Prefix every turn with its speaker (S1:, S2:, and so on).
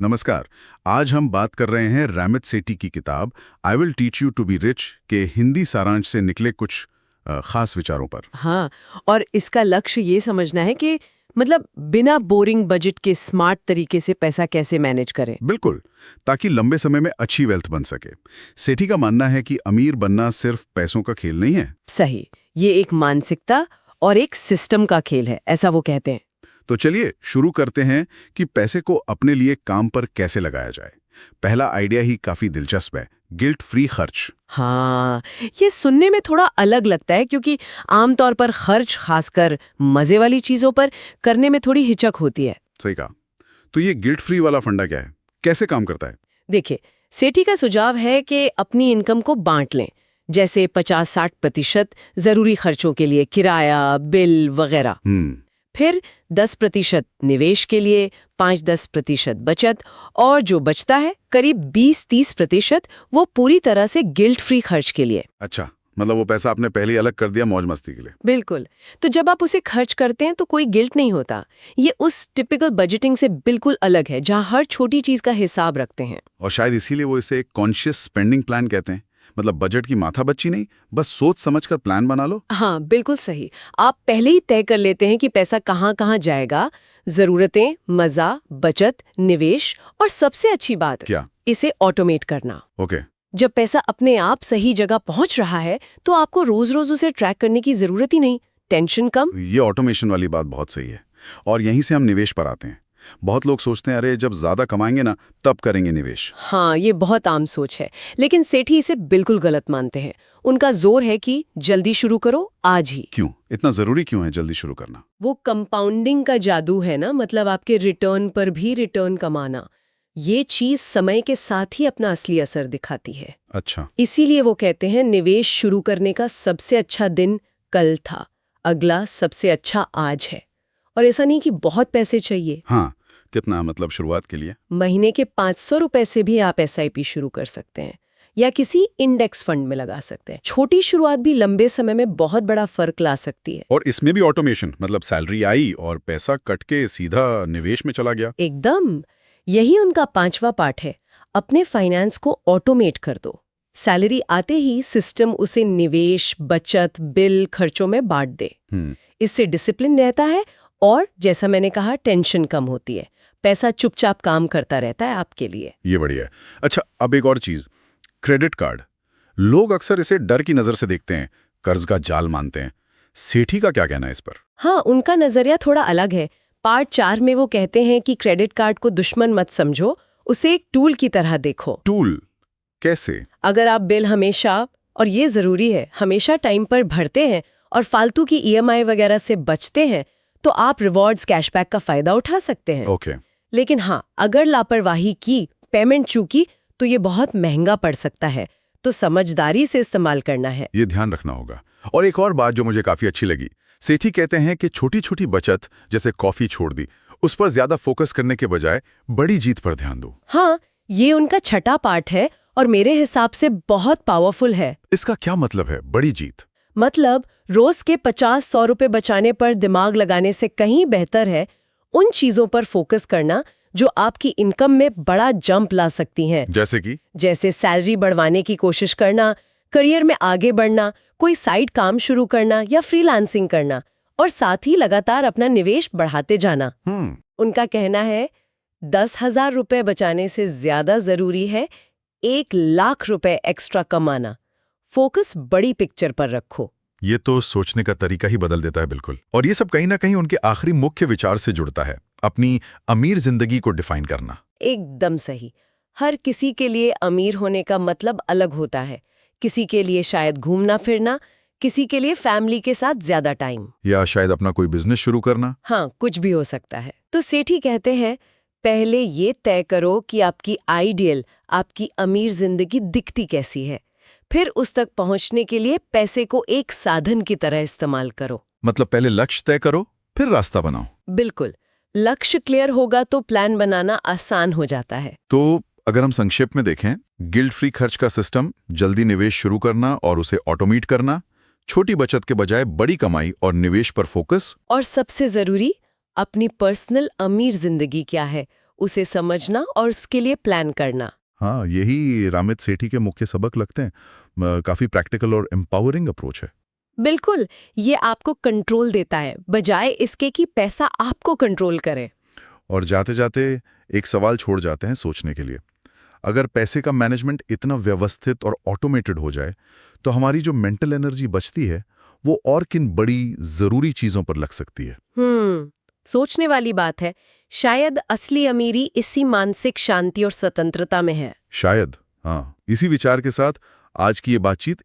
S1: नमस्कार। आज हम बात कर रहे हैं रामित सेठी की किताब I will teach you to be rich के हिंदी सारांश से निकले कुछ खास विचारों पर।
S2: हाँ, और इसका लक्ष्य ये समझना है कि मतलब बिना बोरिंग बजट के स्मार्ट तरीके से पैसा कैसे मैनेज करें।
S1: बिल्कुल, ताकि लंबे समय में अच्छी वेल्थ बन सके। सेठी का मानना है कि अमीर बनना सिर्फ पैसों का खेल नहीं है।
S2: सही, ये एक मानसिकता और एक सिस्टम का खेल है, ऐसा वो कहते हैं।
S1: तो चलिए शुरू करते हैं कि पैसे को अपने लिए काम पर कैसे लगाया जाए। पहला आइडिया ही काफी दिलचस्प है, गिल्ट फ्री खर्च।
S2: हाँ, ये सुनने में थोड़ा अलग लगता है क्योंकि आमतौर पर खर्च, खासकर मजे वाली चीजों पर करने में थोड़ी हिचक होती है।
S1: सही कहा। तो ये गिल्ट फ्री वाला फंडा क्या है, कैसे काम करता है?
S2: देखिए, सेठी का सुझाव है कि अपनी इनकम को बांट लें, जैसे 50-60% जरूरी खर्चों के लिए, किराया, बिल वगैरह। फिर 10% निवेश के लिए, 5-10% बचत, और जो बचता है करीब 20-30% वो पूरी तरह से गिल्ट फ्री खर्च के लिए।
S1: अच्छा, मतलब वो पैसा आपने पहले ही अलग कर दिया मौज मस्ती के लिए।
S2: बिल्कुल। तो जब आप उसे खर्च करते हैं तो कोई गिल्ट नहीं होता। ये उस टिपिकल बजटिंग से बिल्कुल अलग है जहां हर छोटी चीज का हिसाब रखते हैं।
S1: और शायद इसीलिए वो इसे एक कॉन्शियस स्पेंडिंग प्लान कहते हैं। मतलब बजट की माथा बच्ची नहीं, बस सोच समझकर प्लान बना लो।
S2: हाँ, बिल्कुल सही। आप पहले ही तय कर लेते हैं कि पैसा कहाँ कहाँ जाएगा, जरूरतें, मजा, बचत, निवेश, और सबसे अच्छी बात
S1: क्या?
S2: इसे ऑटोमेट करना।
S1: ओके।
S2: जब पैसा अपने आप सही जगह पहुंच रहा है तो आपको रोज रोज उसे ट्रैक करने की जरूरत ही नहीं। टेंशन कम।
S1: ये ऑटोमेशन वाली बात बहुत सही है। और यहीं से हम निवेश पर आते हैं। बहुत लोग सोचते हैं अरे जब ज्यादा कमाएंगे ना तब करेंगे निवेश।
S2: हाँ, ये बहुत आम सोच है, लेकिन सेठी इसे बिल्कुल गलत मानते हैं। उनका जोर है कि जल्दी शुरू करो, आज ही।
S1: क्यों इतना जरूरी क्यों है जल्दी शुरू करना?
S2: वो कंपाउंडिंग का जादू है ना, मतलब आपके रिटर्न पर भी रिटर्न कमाना। ये चीज समय के साथ ही अपना असली असर दिखाती है।
S1: अच्छा।
S2: इसीलिए वो कहते हैं निवेश शुरू करने का सबसे अच्छा दिन कल था, अगला सबसे अच्छा आज है। और ऐसा नहीं कि बहुत पैसे चाहिए।
S1: हाँ, कितना मतलब शुरुआत के लिए?
S2: महीने के 500 रुपए से भी आप SIP शुरू कर सकते हैं या किसी इंडेक्स फंड में लगा सकते हैं। छोटी शुरुआत भी लंबे समय में बहुत बड़ा फर्क ला सकती है।
S1: और इसमें भी ऑटोमेशन, मतलब सैलरी आई और पैसा कट के सीधा निवेश में चला गया।
S2: एकदम, यही उनका 5वां पार्ट है, अपने फाइनेंस को ऑटोमेट कर दो। सैलरी आते ही सिस्टम उसे निवेश, बचत, बिल, खर्चों में बांट दे। इससे डिसिप्लिन रहता है और जैसा मैंने कहा टेंशन कम होती है। पैसा चुपचाप काम करता रहता है आपके लिए।
S1: ये बढ़िया है। अच्छा, अब एक और चीज, क्रेडिट कार्ड। लोग अक्सर इसे डर की नजर से देखते हैं, कर्ज का जाल मानते हैं। सेठी का क्या कहना है इस पर?
S2: हाँ, उनका नजरिया थोड़ा अलग है। पार्ट 4 में वो कहते हैं कि क्रेडिट कार्ड को दुश्मन मत समझो, उसे एक टूल की तरह देखो।
S1: टूल कैसे?
S2: अगर आप बिल हमेशा, और ये जरूरी है, हमेशा टाइम पर भरते हैं और फालतू की EMI वगैरह से बचते हैं तो आप रिवॉर्ड्स, कैशबैक का फायदा उठा सकते हैं।
S1: ओके।
S2: लेकिन हाँ, अगर लापरवाही की, पेमेंट चूकी, तो ये बहुत महंगा पड़ सकता है। तो समझदारी से इस्तेमाल करना है।
S1: ये ध्यान रखना होगा। और एक और बात जो मुझे काफी अच्छी लगी, सेठी कहते हैं कि छोटी छोटी बचत, जैसे कॉफी छोड़ दी, उस पर ज्यादा फोकस करने के बजाय बड़ी जीत पर ध्यान दो।
S2: हाँ, ये उनका 6ठा पार्ट है और मेरे हिसाब से बहुत पावरफुल है।
S1: इसका क्या मतलब है, बड़ी जीत?
S2: मतलब रोज के 50-100 रुपए बचाने पर दिमाग लगाने से कहीं बेहतर है उन चीजों पर फोकस करना जो आपकी इनकम में बड़ा जंप ला सकती हैं। जैसे सैलरी बढ़वाने की कोशिश करना, करियर में आगे बढ़ना, कोई साइड काम शुरू करना या फ्रीलांसिंग करना, और साथ ही लगातार अपना निवेश बढ़ाते जाना। उनका कहना है 10,000 रुपए बचाने से ज्यादा जरूरी है 1,00,000 रुपए एक्स्ट्रा कमाना। फोकस बड़ी पिक्चर पर रखो।
S1: ये तो सोचने का तरीका ही बदल देता है, बिल्कुल। और ये सब कहीं ना कहीं उनके आखिरी मुख्य विचार से जुड़ता है, अपनी अमीर जिंदगी को डिफाइन करना।
S2: एकदम सही। हर किसी के लिए अमीर होने का मतलब अलग होता है। किसी के लिए शायद घूमना फिरना, किसी के लिए फैमिली के साथ ज्यादा टाइम,
S1: या शायद अपना कोई बिजनेस शुरू करना।
S2: हाँ, कुछ भी हो सकता है। तो सेठी कहते हैं पहले ये तय करो कि आपकी आइडियल, आपकी अमीर जिंदगी दिखती कैसी है। फिर उस तक पहुंचने के लिए पैसे को एक साधन की तरह इस्तेमाल करो।
S1: मतलब पहले लक्ष्य तय करो, फिर रास्ता बनाओ।
S2: बिल्कुल। लक्ष्य क्लियर होगा तो प्लान बनाना आसान हो जाता है।
S1: तो अगर हम संक्षेप में देखें, गिल्ट फ्री खर्च का सिस्टम, जल्दी निवेश शुरू करना और उसे ऑटोमेट करना, छोटी बचत के बजाय बड़ी कमाई और निवेश पर फोकस,
S2: और सबसे जरूरी, अपनी पर्सनल अमीर जिंदगी क्या है उसे समझना और उसके लिए प्लान करना।
S1: हाँ, यही रामित सेठी के मुख्य सबक लगते हैं। काफी प्रैक्टिकल और एम्पावरिंग अप्रोच है।
S2: बिल्कुल, ये आपको कंट्रोल देता है बजाय इसके कि पैसा आपको कंट्रोल करे।
S1: और जाते जाते एक सवाल छोड़ जाते हैं सोचने के लिए। अगर पैसे का मैनेजमेंट इतना व्यवस्थित और ऑटोमेटेड हो जाए तो हमारी जो मेंटल एनर्जी बचती है वो और किन बड़ी जरूरी चीजों पर लग सकती है।
S2: सोचने वाली बात है। शायद असली अमीरी इसी मानसिक शांति और स्वतंत्रता में है।
S1: शायद, हाँ। इसी विचार के साथ आज की ये बातचीत